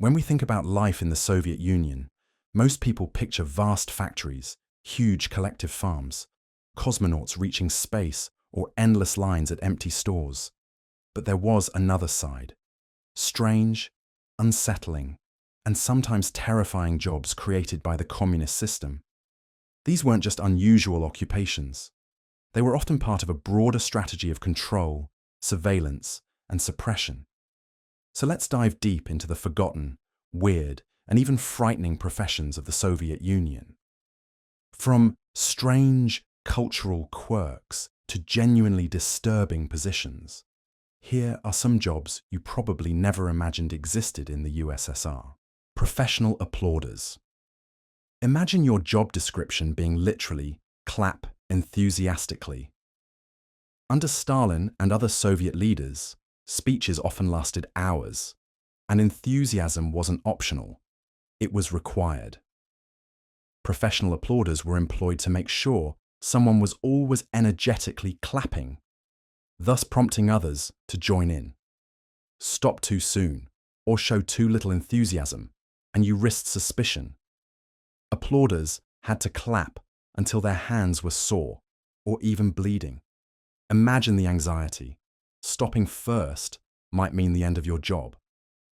When we think about life in the Soviet Union, most people picture vast factories, huge collective farms, cosmonauts reaching space, or endless lines at empty stores. But there was another side. Strange, unsettling, and sometimes terrifying jobs created by the communist system. These weren't just unusual occupations. They were often part of a broader strategy of control, surveillance, and suppression. So let's dive deep into the forgotten, weird, and even frightening professions of the Soviet Union. From strange cultural quirks to genuinely disturbing positions, here are some jobs you probably never imagined existed in the USSR. Professional applauders. Imagine your job description being literally clap enthusiastically. Under Stalin and other Soviet leaders, speeches often lasted hours, and enthusiasm wasn't optional, it was required. Professional applauders were employed to make sure someone was always energetically clapping, thus prompting others to join in. Stop too soon or show too little enthusiasm, and you risked suspicion. Applauders had to clap until their hands were sore or even bleeding. Imagine the anxiety. Stopping first might mean the end of your job,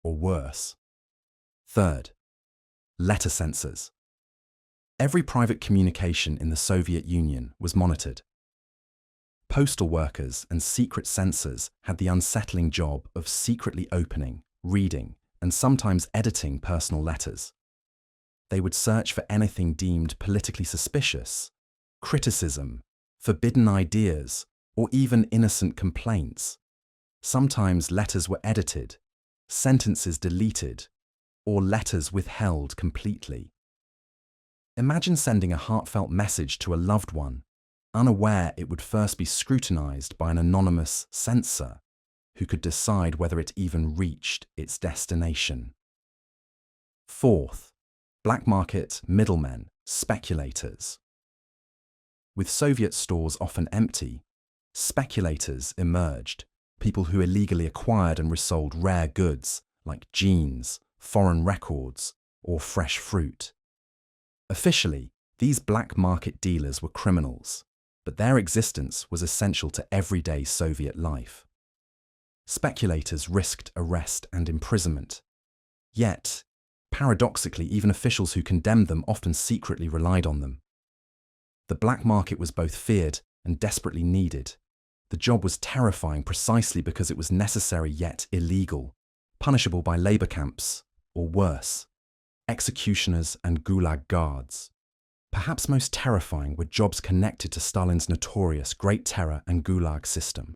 or worse. Third, letter censors. Every private communication in the Soviet Union was monitored. Postal workers and secret censors had the unsettling job of secretly opening, reading, and sometimes editing personal letters. They would search for anything deemed politically suspicious, criticism, forbidden ideas, or even innocent complaints. Sometimes letters were edited, sentences deleted, or letters withheld completely. Imagine sending a heartfelt message to a loved one, unaware it would first be scrutinized by an anonymous censor who could decide whether it even reached its destination. Fourth, black market middlemen, speculators. With Soviet stores often empty, speculators emerged, people who illegally acquired and resold rare goods like jeans, foreign records, or fresh fruit. Officially, these black market dealers were criminals, but their existence was essential to everyday Soviet life. Speculators risked arrest and imprisonment. Yet, paradoxically, even officials who condemned them often secretly relied on them. The black market was both feared and desperately needed. The job was terrifying precisely because it was necessary yet illegal, punishable by labor camps, or worse, executioners and gulag guards. Perhaps most terrifying were jobs connected to Stalin's notorious Great Terror and Gulag system.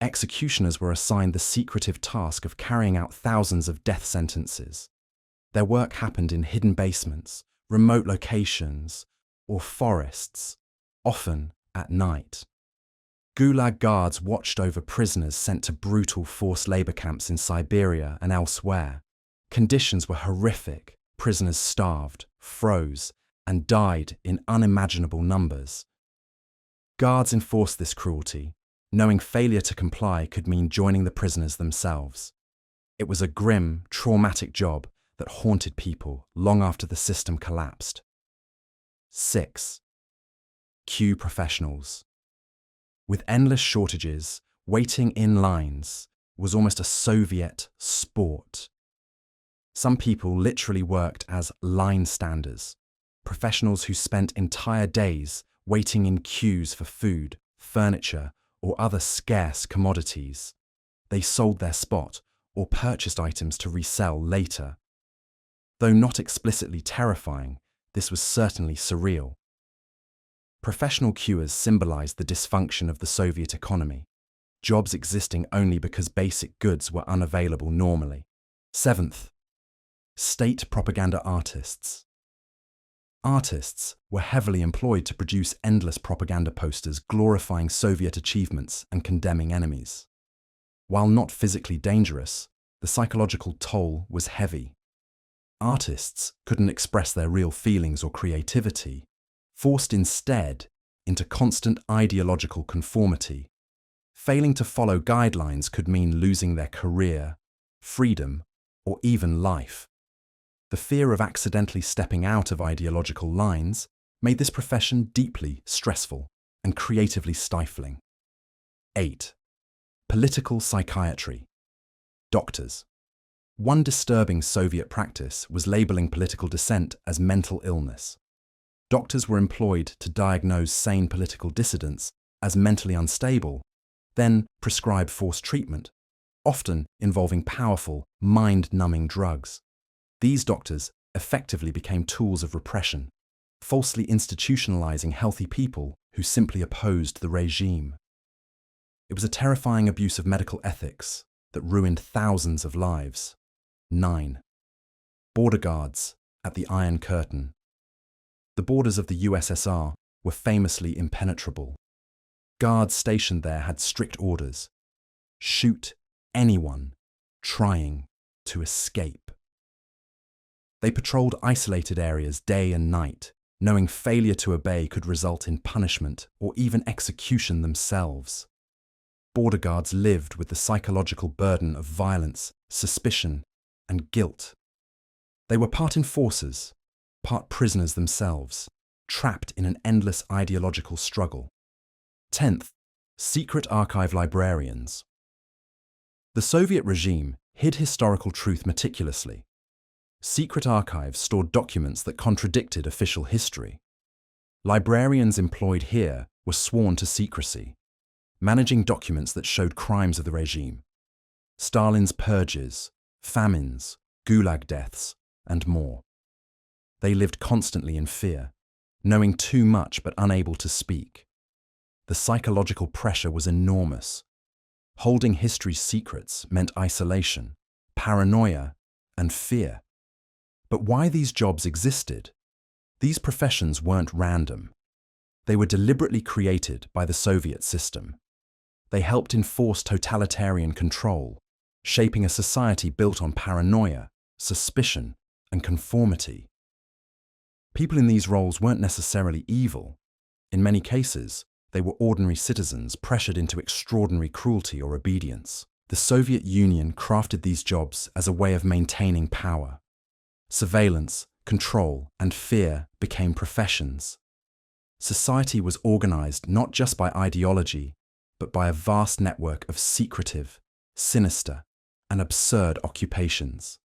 Executioners were assigned the secretive task of carrying out thousands of death sentences. Their work happened in hidden basements, remote locations, or forests, often at night. Gulag guards watched over prisoners sent to brutal forced labor camps in Siberia and elsewhere. Conditions were horrific. Prisoners starved, froze, and died in unimaginable numbers. Guards enforced this cruelty, knowing failure to comply could mean joining the prisoners themselves. It was a grim, traumatic job that haunted people long after the system collapsed. 6. Queue professionals. With endless shortages, waiting in lines was almost a Soviet sport. Some people literally worked as line standers, professionals who spent entire days waiting in queues for food, furniture, or other scarce commodities. They sold their spot or purchased items to resell later. Though not explicitly terrifying, this was certainly surreal. Professional queuers symbolized the dysfunction of the Soviet economy, jobs existing only because basic goods were unavailable normally. 7th, state propaganda artists. Artists were heavily employed to produce endless propaganda posters glorifying Soviet achievements and condemning enemies. While not physically dangerous, the psychological toll was heavy. Artists couldn't express their real feelings or creativity, forced instead into constant ideological conformity. Failing to follow guidelines could mean losing their career, freedom, or even life. The fear of accidentally stepping out of ideological lines made this profession deeply stressful and creatively stifling. 8. Political psychiatry. Doctors. One disturbing Soviet practice was labeling political dissent as mental illness. Doctors were employed to diagnose sane political dissidents as mentally unstable, then prescribe forced treatment, often involving powerful, mind-numbing drugs. These doctors effectively became tools of repression, falsely institutionalizing healthy people who simply opposed the regime. It was a terrifying abuse of medical ethics that ruined thousands of lives. 9. Border guards at the Iron Curtain. The borders of the USSR were famously impenetrable. Guards stationed there had strict orders: shoot anyone trying to escape. They patrolled isolated areas day and night, knowing failure to obey could result in punishment or even execution themselves. Border guards lived with the psychological burden of violence, suspicion, and guilt. They were part enforcers, part prisoners themselves, trapped in an endless ideological struggle. 10th, secret archive librarians. The Soviet regime hid historical truth meticulously. Secret archives stored documents that contradicted official history. Librarians employed here were sworn to secrecy, managing documents that showed crimes of the regime: Stalin's purges, famines, gulag deaths, and more. They lived constantly in fear, knowing too much but unable to speak. The psychological pressure was enormous. Holding history's secrets meant isolation, paranoia, and fear. But why these jobs existed? These professions weren't random. They were deliberately created by the Soviet system. They helped enforce totalitarian control, shaping a society built on paranoia, suspicion, and conformity. People in these roles weren't necessarily evil. In many cases, they were ordinary citizens pressured into extraordinary cruelty or obedience. The Soviet Union crafted these jobs as a way of maintaining power. Surveillance, control, and fear became professions. Society was organized not just by ideology, but by a vast network of secretive, sinister, and absurd occupations.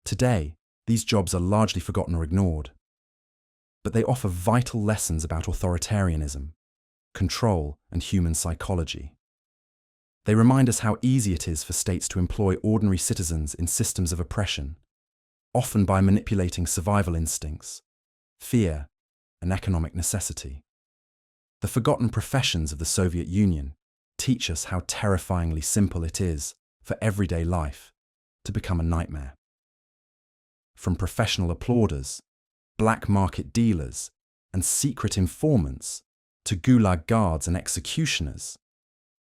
Today, these jobs are largely forgotten or ignored, but they offer vital lessons about authoritarianism, control, and human psychology. They remind us how easy it is for states to employ ordinary citizens in systems of oppression, often by manipulating survival instincts, fear, and economic necessity. The forgotten professions of the Soviet Union teach us how terrifyingly simple it is for everyday life to become a nightmare. From professional applauders, black market dealers, and secret informants to gulag guards and executioners,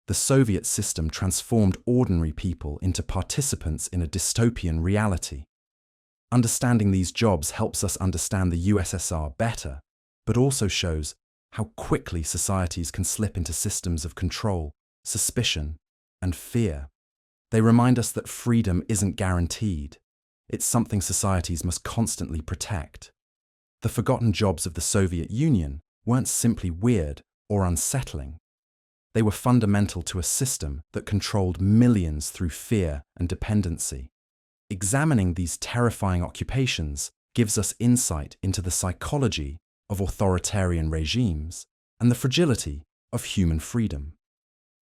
the Soviet system transformed ordinary people into participants in a dystopian reality. Understanding these jobs helps us understand the USSR better, but also shows how quickly societies can slip into systems of control, suspicion, and fear. They remind us that freedom isn't guaranteed. It's something societies must constantly protect. The forgotten jobs of the Soviet Union weren't simply weird or unsettling. They were fundamental to a system that controlled millions through fear and dependency. Examining these terrifying occupations gives us insight into the psychology of authoritarian regimes and the fragility of human freedom.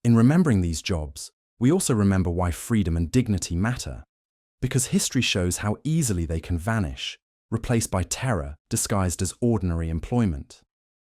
In remembering these jobs, we also remember why freedom and dignity matter, because history shows how easily they can vanish, replaced by terror disguised as ordinary employment.